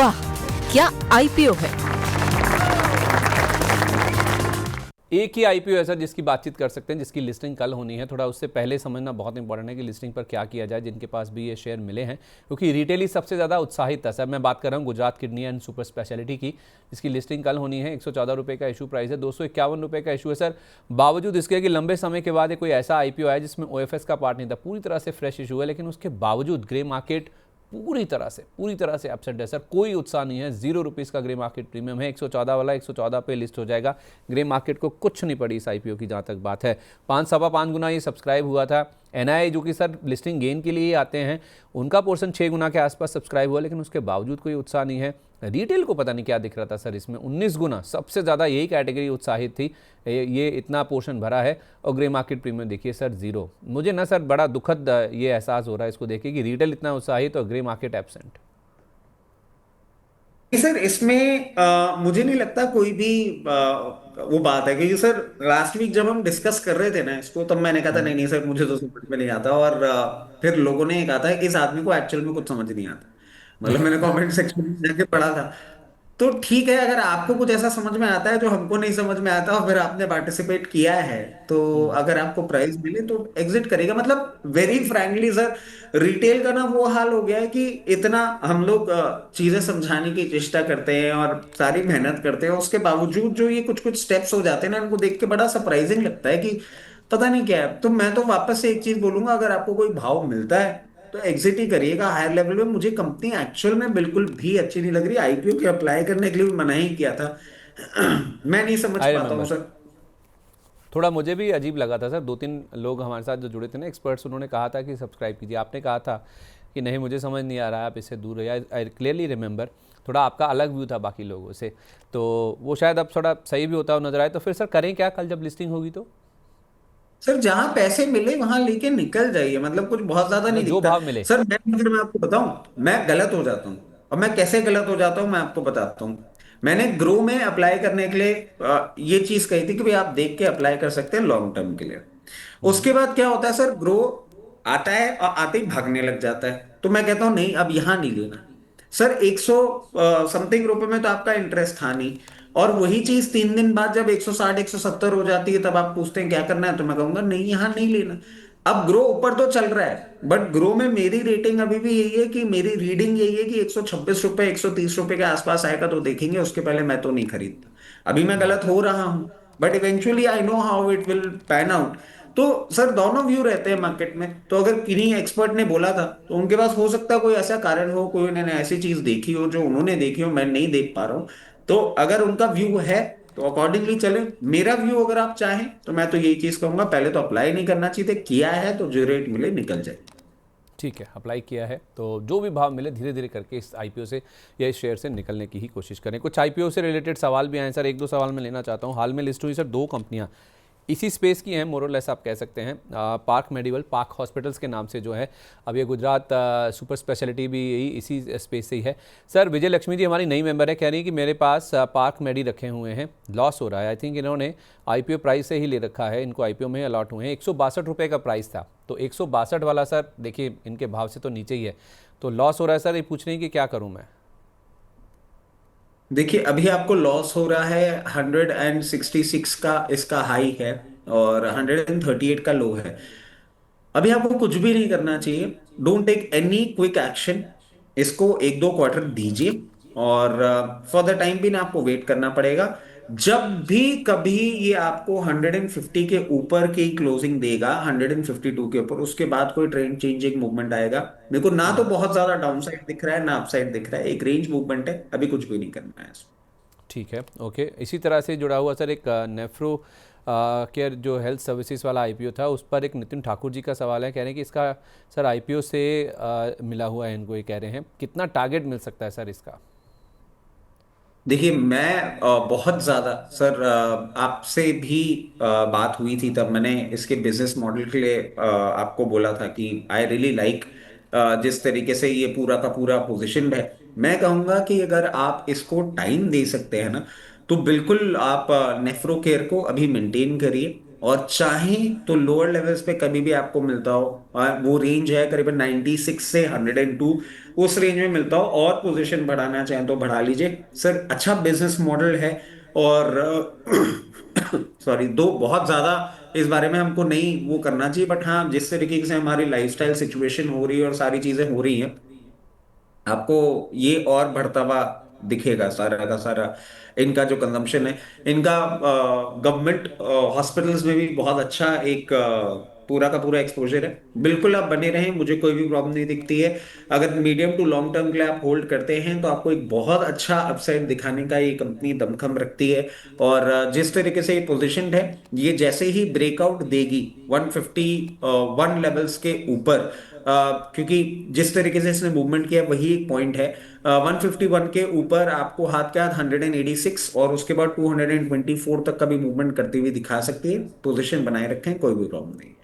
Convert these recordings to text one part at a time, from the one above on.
वाह, क्या आईपीओ है। एक ही आईपीओ है सर जिसकी बातचीत कर सकते हैं, जिसकी लिस्टिंग कल होनी है। थोड़ा उससे पहले समझना बहुत इंपॉर्टेंट है कि लिस्टिंग पर क्या किया जाए, जिनके पास भी ये शेयर मिले हैं, क्योंकि रिटेल ही सबसे ज़्यादा उत्साहित था। सर मैं बात कर रहा हूँ Gujarat kidney and super speciality की, जिसकी लिस्टिंग कल होनी है। 114 रुपये का इशू प्राइस है, 251 रुपये का इशू है सर। बावजूद इसके कि लंबे समय के बाद कोई ऐसा आईपीओ आया जिसमें ओएफएस का पार्ट नहीं था, पूरी तरह से फ्रेश इशू है, लेकिन उसके बावजूद ग्रे मार्केट पूरी तरह से अपसेट है सर। कोई उत्साह नहीं है, 0 रुपीज़ का ग्रे मार्केट प्रीमियम है। 114 वाला 114 पे लिस्ट हो जाएगा। ग्रे मार्केट को कुछ नहीं पड़ी इस आईपीओ की, जहाँ तक बात है। 5.25 गुना ये सब्सक्राइब हुआ था। एनआईआई जो कि सर लिस्टिंग गेन के लिए आते हैं, उनका पोर्शन 6 गुना के आसपास सब्सक्राइब हुआ, लेकिन उसके बावजूद कोई उत्साह नहीं है। रिटेल को पता नहीं क्या दिख रहा था सर इसमें, 19 गुना सबसे ज़्यादा यही कैटेगरी उत्साहित थी, ये इतना पोर्शन भरा है। और ग्रे मार्केट प्रीमियम देखिए सर 0। मुझे ना सर बड़ा दुखद ये एहसास हो रहा है इसको देखिए कि रिटेल इतना उत्साहित और ग्रे मार्केट एब्सेंट। सर इसमें मुझे नहीं लगता कोई भी वो बात है, क्योंकि सर लास्ट वीक जब हम डिस्कस कर रहे थे ना इसको, तब मैंने कहा था नहीं नहीं सर मुझे तो समझ में नहीं आता, और फिर लोगों ने कहा था कि इस आदमी को एक्चुअल में कुछ समझ नहीं आता। मतलब मैंने कमेंट सेक्शन में जाके पढ़ा था। तो ठीक है, अगर आपको कुछ ऐसा समझ में आता है जो हमको नहीं समझ में आता और फिर आपने पार्टिसिपेट किया है, तो अगर आपको प्राइज मिले तो एग्जिट करेगा। मतलब वेरी फ्रैंकली सर, रिटेल का ना वो हाल हो गया है कि इतना हम लोग चीजें समझाने की चेष्टा करते हैं और सारी मेहनत करते हैं, उसके बावजूद जो ये कुछ कुछ स्टेप्स हो जाते हैं ना, इनको देख के बड़ा सरप्राइजिंग लगता है कि पता नहीं क्या है। तो मैं तो वापस से एक चीज बोलूंगा, अगर आपको कोई भाव मिलता है तो एग्जिट ही करिएगा हायर लेवल में। मुझे कंपनी एक्चुअल में बिल्कुल भी अच्छी नहीं लग रही। आईपीओ के अप्लाई करने के लिए भी मना ही किया था। मैं नहीं समझ आई पाता हूँ रिमेंबर, सर। थोड़ा मुझे भी अजीब लगा था सर। 2-3 लोग हमारे साथ जो जुड़े थे ना, एक्सपर्ट्स, उन्होंने कहा था कि सब्सक्राइब कीजिए। आपने कहा था कि नहीं मुझे समझ नहीं आ रहा है, आप इससे दूर रहिए। आई क्लियरली रिमेंबर, थोड़ा आपका अलग व्यू था बाकी लोगों से, तो वो शायद अब थोड़ा सही भी होता हो नजर आए। तो फिर सर करें क्या कल जब लिस्टिंग होगी तो? सर जहां पैसे मिले वहां लेके निकल जाइए, मतलब कुछ बहुत ज्यादा नहीं मतलब जो दिखता। भाव मिले। सर मैं आपको बताऊं, मैं गलत हो जाता हूँ। और मैं कैसे गलत हो जाता हूँ मैं आपको बताता हूँ। मैंने ग्रो में अप्लाई करने के लिए ये चीज कही थी कि भाई आप देख के अप्लाई कर सकते हैं लॉन्ग टर्म के लिए। उसके बाद क्या होता है सर, ग्रो आता है और आते ही भागने लग जाता है। तो मैं कहता हूँ नहीं, अब यहां नहीं लेना। सर 100 समथिंग रुपए में तो आपका इंटरेस्ट था नहीं, और वही चीज 3 दिन बाद जब 160 170 हो जाती है, तब आप पूछते हैं क्या करना है, तो मैं कहूंगा नहीं यहां नहीं लेना। अब ग्रो ऊपर तो चल रहा है, बट ग्रो में मेरी रेटिंग अभी भी यही है कि मेरी रीडिंग यही है कि 126 रुपए 130 रुपए के आसपास आएगा तो देखेंगे, उसके पहले मैं तो नहीं खरीदता। अभी मैं गलत हो रहा हूं, but eventually I know how it will pan out. तो सर दोनों व्यू रहते हैं मार्केट में। तो अगर किन्हीं एक्सपर्ट ने बोला था तो उनके पास हो सकता है कोई ऐसा कारण हो, कोई उन्होंने ऐसी चीज देखी हो जो उन्होंने देखी हो मैं नहीं देख पा रहा हूं। तो अगर उनका व्यू है तो अकॉर्डिंगली चले। मेरा व्यू अगर आप चाहें तो मैं तो यही चीज कहूंगा, पहले तो अप्लाई नहीं करना चाहिए। किया है तो जो रेट मिले निकल जाए। ठीक है, अप्लाई किया है तो जो भी भाव मिले धीरे धीरे करके इस आईपीओ से या इस शेयर से निकलने की ही कोशिश करें। कुछ आईपीओ से रिलेटेड सवाल भी आए सर, 1-2 सवाल मैं लेना चाहता हूँ। हाल में लिस्ट हुई सर 2 कंपनियाँ इसी स्पेस की हैं, मोरलेस आप कह सकते हैं। पार्क मेडिवल, पार्क हॉस्पिटल्स के नाम से जो है, अब ये गुजरात सुपर स्पेशलिटी भी यही इसी स्पेस से ही है। सर विजय लक्ष्मी जी हमारी नई मेंबर है, कह रही है कि मेरे पास पार्क मेडी रखे हुए हैं, लॉस हो रहा है। आई थिंक इन्होंने आईपीओ प्राइस से ही ले रखा है, इनको आईपीओ में अलॉट हुए हैं। 162 रुपये का प्राइस था, तो 162 वाला सर देखिए इनके भाव से तो नीचे ही है, तो लॉस हो रहा है सर। ये पूछ रही हैं कि क्या करूँ मैं? देखिए अभी आपको लॉस हो रहा है, 166 का इसका हाई है और 138 का लो है। अभी आपको कुछ भी नहीं करना चाहिए। Don't take any quick action. इसको 1-2 क्वार्टर दीजिए, और फॉर द टाइम भी ना आपको वेट करना पड़ेगा। जब भी कभी ये आपको 150 के ऊपर की क्लोजिंग देगा, 152 के ऊपर, उसके बाद कोई ट्रेंड चेंजिंग मूवमेंट आएगा। मेरे को ना तो बहुत ज्यादा डाउन साइड दिख रहा है ना अप साइड दिख रहा है, एक रेंज मूवमेंट है, अभी कुछ भी नहीं करना है। ठीक है, ओके। इसी तरह से जुड़ा हुआ सर एक नेफ्रो केयर जो हेल्थ सर्विसेज वाला आईपीओ था, उस पर एक नितिन ठाकुर जी का सवाल है। कह रहे हैं कि इसका सर आईपीओ से मिला हुआ है इनको, ये कह रहे हैं कितना टारगेट मिल सकता है सर इसका? देखिए मैं बहुत ज्यादा सर, आपसे भी बात हुई थी, तब मैंने इसके बिजनेस मॉडल के लिए आपको बोला था कि आई रियली लाइक जिस तरीके से ये पूरा का पूरा पोजीशन है। मैं कहूंगा कि अगर आप इसको टाइम दे सकते हैं ना, तो बिल्कुल आप नेफ्रो केयर को अभी मेंटेन करिए। और चाहें तो लोअर लेवल्स पे कभी भी आपको मिलता हो, वो रेंज है करीबन 96 से 102, उस रेंज में मिलता हो, और पोजीशन बढ़ाना चाहें तो बढ़ा लीजिए सर। अच्छा बिजनेस मॉडल है। और सॉरी, दो बहुत ज्यादा इस बारे में हमको नहीं वो करना चाहिए, बट हाँ जिस तरीके से हमारी लाइफस्टाइल सिचुएशन हो रही है और सारी चीजें हो रही हैं, आपको ये और बढ़ता हुआ दिखेगा सारा का सारा। इनका जो कंजम्पशन है, इनका गवर्नमेंट हॉस्पिटल्स में भी बहुत अच्छा एक पूरा का पूरा एक्सपोजर है। बिल्कुल आप बने रहें, मुझे कोई भी प्रॉब्लम नहीं दिखती है। अगर मीडियम टू लॉन्ग टर्म के लिए आप होल्ड करते हैं तो आपको एक बहुत अच्छा अपसाइड दिखाने का ये कंपनी दमखम रखती है। और जिस तरीके से ये पोजिशन है, ये जैसे ही ब्रेकआउट देगी 151 लेवल्स के ऊपर, क्योंकि जिस तरीके से इसने मूवमेंट किया वही एक पॉइंट है। 151 के ऊपर आपको हाथ के हाथ 186 और उसके बाद 224 तक का भी मूवमेंट करती हुई दिखा सकती है। पोजीशन बनाए रखें, कोई भी प्रॉब्लम नहीं है।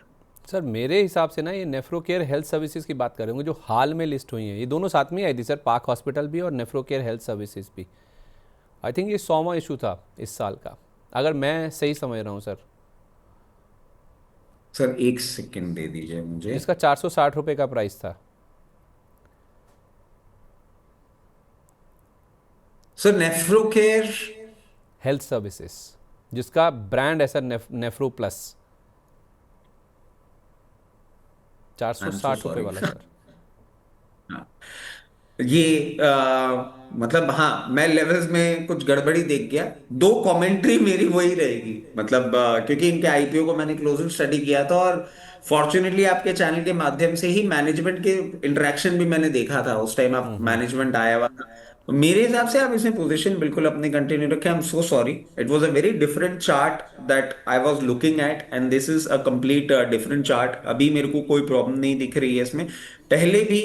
सर मेरे हिसाब से ना ये नेफ्रोकेयर हेल्थ सर्विसेज की बात करेंगे जो हाल में लिस्ट हुई हैं, ये दोनों साथ में आई थी सर, पाक हॉस्पिटल भी और नेफ्रोकेयर हेल्थ सर्विसेज भी। आई थिंक ये 100वां इशू था इस साल का, अगर मैं सही समझ रहा हूँ सर। सर एक सेकंड दे दीजिए मुझे। जिसका 460 रुपये का प्राइस था। सर नेफ्रोकेयर हेल्थ सर्विसेज जिसका ब्रांड है सर नेफ्रो प्लस, 460 रुपये वाला सर। हाँ, ये मतलब हाँ, मैं लेवल्स में कुछ गड़बड़ी देख गया। दो कमेंट्री मेरी वही रहेगी, मतलब क्योंकि इनके आईपीओ को मैंने क्लोजर स्टडी किया था, और फॉर्चुनेटली आपके चैनल के माध्यम से ही मैनेजमेंट के इंटरेक्शन भी मैंने देखा था। उस टाइम आप मैनेजमेंट आया हुआ था। तो मेरे हिसाब से आप इसमें पोजीशन बिल्कुल अपनी कंटिन्यू रखें। I am so sorry, it was a very different chart that I was looking at, and this is a complete different chart. अभी मेरे को कोई प्रॉब्लम नहीं दिख रही है इसमें। पहले भी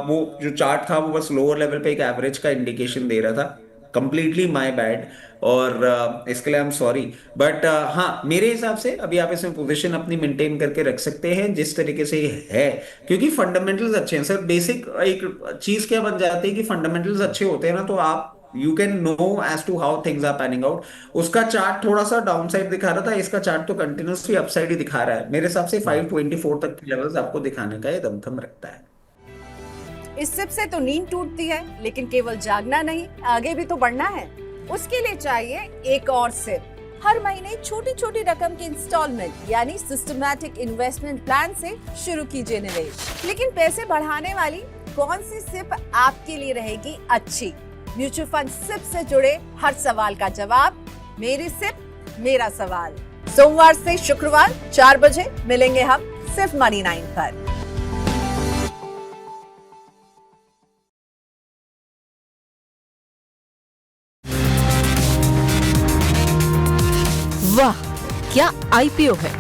वो जो चार्ट था वो बस लोअर लेवल पे एक एवरेज का इंडिकेशन दे रहा था। कंप्लीटली माय बैड, और इसके लिए आई एम सॉरी। बट हाँ, मेरे हिसाब से अभी आप इसमें पोजीशन अपनी मेंटेन करके रख सकते हैं जिस तरीके से ये है, क्योंकि फंडामेंटल्स अच्छे हैं सर। बेसिक एक चीज क्या बन जाती है कि फंडामेंटल्स अच्छे होते हैं ना, तो आप you can know as to how things are panning out. उसका चार्ट थोड़ा सा डाउन साइड दिखा रहा था, इसका चार्ट तो कंटिन्यूसली अपसाइड ही दिखा रहा है। मेरे हिसाब से 524 तक के लेवल्स आपको दिखाने का ये दमखम रखता है। इस सिप से तो नींद टूटती है, लेकिन केवल जागना नहीं, आगे भी तो बढ़ना है। उसके लिए चाहिए एक और सिप। हर महीने छोटी छोटी रकम के इंस्टॉलमेंट यानी सिस्टमैटिक इन्वेस्टमेंट प्लान से शुरू कीजिए निवेश। लेकिन पैसे बढ़ाने वाली कौन सी सिप आपके लिए रहेगी अच्छी? म्यूचुअल फंड सिप से जुड़े हर सवाल का जवाब मेरी सिप मेरा सवाल। सोमवार से शुक्रवार 4 बजे मिलेंगे हम सिर्फ मनी 9 पर। वाह, क्या आईपीओ है।